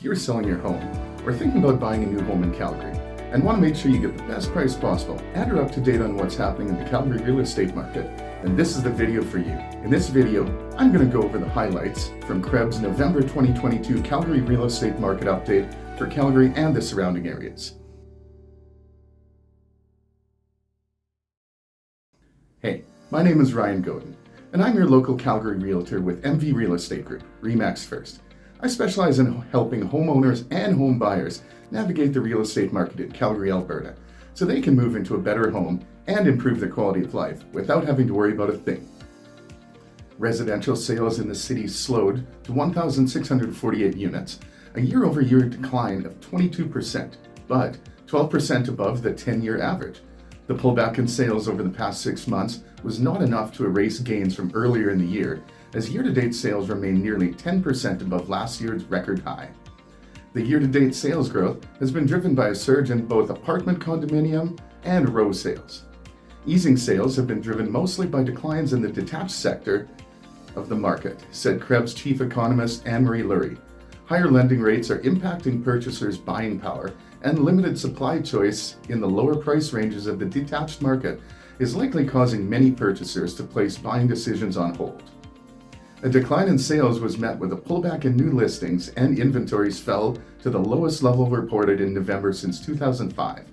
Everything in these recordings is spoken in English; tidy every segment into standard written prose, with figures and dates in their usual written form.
If you're selling your home or thinking about buying a new home in Calgary and want to make sure you get the best price possible and are up to date on what's happening in the Calgary real estate market, then this is the video for you. In this video, I'm going to go over the highlights from Krebs' November 2022 Calgary real estate market update for Calgary and the surrounding areas. Hey, my name is Ryan Godin, and I'm your local Calgary realtor with MV Real Estate Group, RE/MAX First. I specialize in helping homeowners and home buyers navigate the real estate market in Calgary, Alberta, so they can move into a better home and improve their quality of life without having to worry about a thing. Residential sales in the city slowed to 1,648 units, a year-over-year decline of 22%, but 12% above the 10-year average. The pullback in sales over the past 6 months was not enough to erase gains from earlier in the year, as year-to-date sales remain nearly 10% above last year's record high. The year-to-date sales growth has been driven by a surge in both apartment condominium and row sales. Easing sales have been driven mostly by declines in the detached sector of the market, said Krebs chief economist Anne-Marie Lurie. Higher lending rates are impacting purchasers' buying power, and limited supply choice in the lower price ranges of the detached market is likely causing many purchasers to place buying decisions on hold. A decline in sales was met with a pullback in new listings, and inventories fell to the lowest level reported in November since 2005.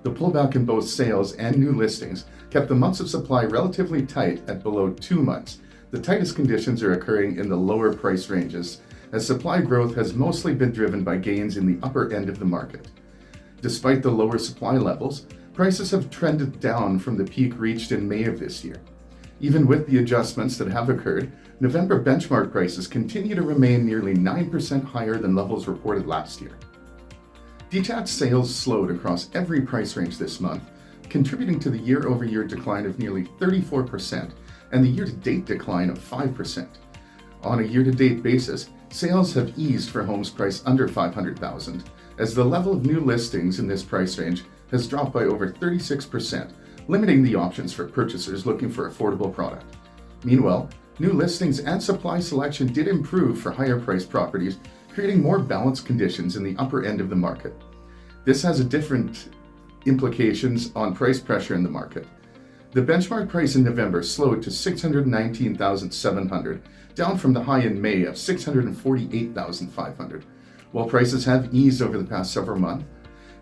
The pullback in both sales and new listings kept the months of supply relatively tight at below 2 months. The tightest conditions are occurring in the lower price ranges, as supply growth has mostly been driven by gains in the upper end of the market. Despite the lower supply levels, prices have trended down from the peak reached in May of this year. Even with the adjustments that have occurred, November benchmark prices continue to remain nearly 9% higher than levels reported last year. Detached sales slowed across every price range this month, contributing to the year-over-year decline of nearly 34% and the year-to-date decline of 5%. On a year-to-date basis, sales have eased for homes priced under $500,000, as the level of new listings in this price range has dropped by over 36%, limiting the options for purchasers looking for affordable product. Meanwhile, new listings and supply selection did improve for higher-priced properties, creating more balanced conditions in the upper end of the market. This has different implications on price pressure in the market. The benchmark price in November slowed to $619,700, down from the high in May of $648,500. While prices have eased over the past several months,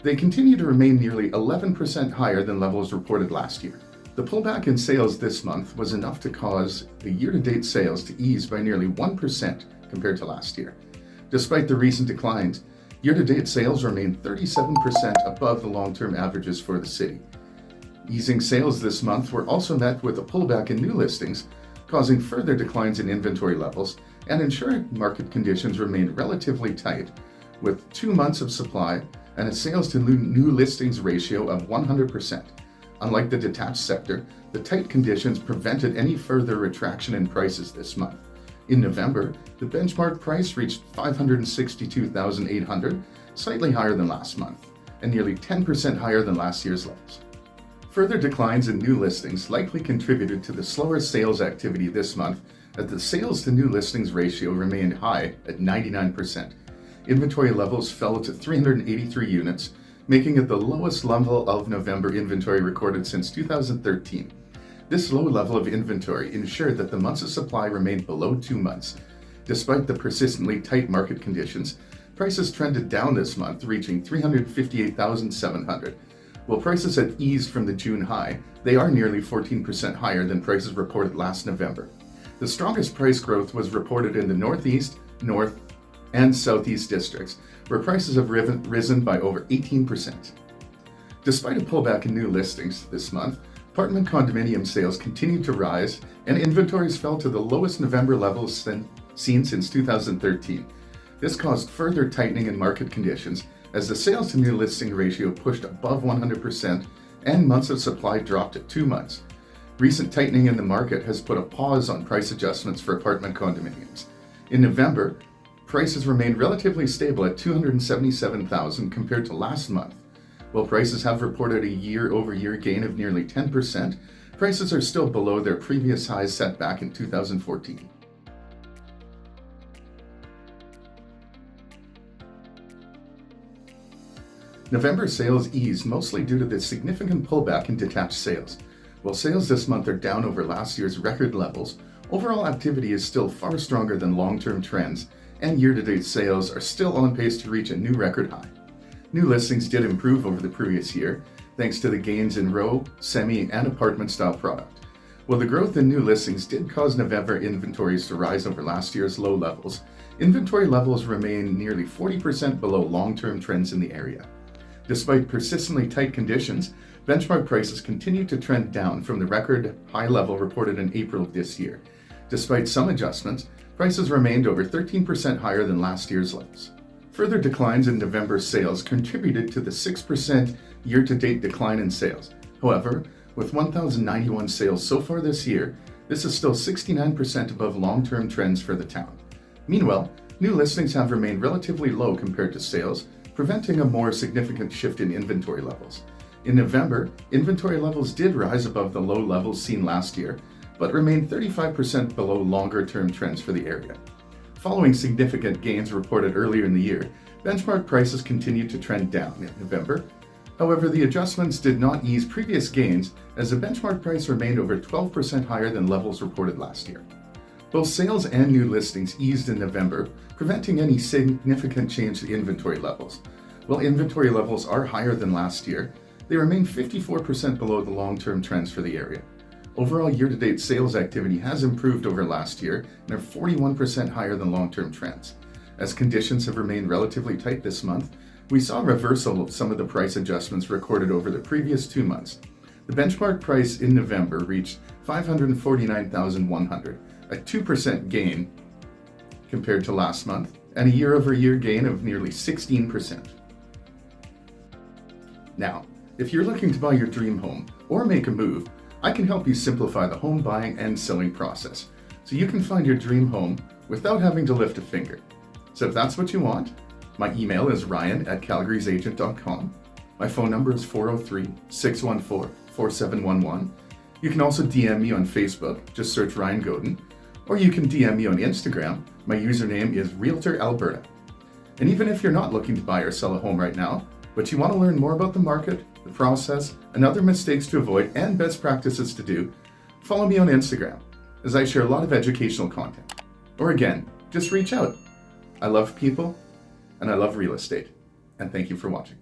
they continue to remain nearly 11% higher than levels reported last year. The pullback in sales this month was enough to cause the year-to-date sales to ease by nearly 1% compared to last year. Despite the recent declines, year-to-date sales remain 37% above the long-term averages for the city. Easing sales this month were also met with a pullback in new listings, causing further declines in inventory levels, and ensuring market conditions remain relatively tight, with 2 months of supply and a sales to new listings ratio of 100%. Unlike the detached sector, the tight conditions prevented any further retraction in prices this month. In November, the benchmark price reached $562,800, slightly higher than last month, and nearly 10% higher than last year's levels. Further declines in new listings likely contributed to the slower sales activity this month, as the sales to new listings ratio remained high at 99%. Inventory levels fell to 383 units, making it the lowest level of November inventory recorded since 2013. This low level of inventory ensured that the months of supply remained below 2 months. Despite the persistently tight market conditions, prices trended down this month, reaching $358,700. While prices have eased from the June high, they are nearly 14% higher than prices reported last November. The strongest price growth was reported in the Northeast, North, and Southeast districts, where prices have risen by over 18%. Despite a pullback in new listings this month, apartment condominium sales continued to rise, and inventories fell to the lowest November levels seen since 2013. This caused further tightening in market conditions, as the sales to new listing ratio pushed above 100% and months of supply dropped at 2 months. Recent tightening in the market has put a pause on price adjustments for apartment condominiums. In November, prices remained relatively stable at $277,000 compared to last month. While prices have reported a year-over-year gain of nearly 10%, prices are still below their previous highs set back in 2014. November sales eased mostly due to the significant pullback in detached sales. While sales this month are down over last year's record levels, overall activity is still far stronger than long-term trends, and year-to-date sales are still on pace to reach a new record high. New listings did improve over the previous year, thanks to the gains in row, semi, and apartment-style product. While the growth in new listings did cause November inventories to rise over last year's low levels, inventory levels remain nearly 40% below long-term trends in the area. Despite persistently tight conditions, benchmark prices continue to trend down from the record high level reported in April of this year. Despite some adjustments, prices remained over 13% higher than last year's levels. Further declines in November sales contributed to the 6% year-to-date decline in sales. However, with 1,091 sales so far this year, this is still 69% above long-term trends for the town. Meanwhile, new listings have remained relatively low compared to sales, preventing a more significant shift in inventory levels. In November, inventory levels did rise above the low levels seen last year, but remained 35% below longer-term trends for the area. Following significant gains reported earlier in the year, benchmark prices continued to trend down in November. However, the adjustments did not ease previous gains as the benchmark price remained over 12% higher than levels reported last year. Both sales and new listings eased in November, preventing any significant change to inventory levels. While inventory levels are higher than last year, they remain 54% below the long-term trends for the area. Overall year-to-date sales activity has improved over last year and are 41% higher than long-term trends. As conditions have remained relatively tight this month, we saw a reversal of some of the price adjustments recorded over the previous 2 months. The benchmark price in November reached $549,100, a 2% gain compared to last month, and a year-over-year gain of nearly 16%. Now, if you're looking to buy your dream home or make a move, I can help you simplify the home buying and selling process, so you can find your dream home without having to lift a finger. So if that's what you want, my email is ryan@calgarysagent.com. My phone number is 403-614-4711. You can also DM me on Facebook, just search Ryan Godin, or you can DM me on Instagram. My username is Realtor Alberta. And even if you're not looking to buy or sell a home right now, but you want to learn more about the market, the process, and other mistakes to avoid and best practices to do, follow me on Instagram, as I share a lot of educational content. Or again, just reach out. I love people, and I love real estate. And thank you for watching.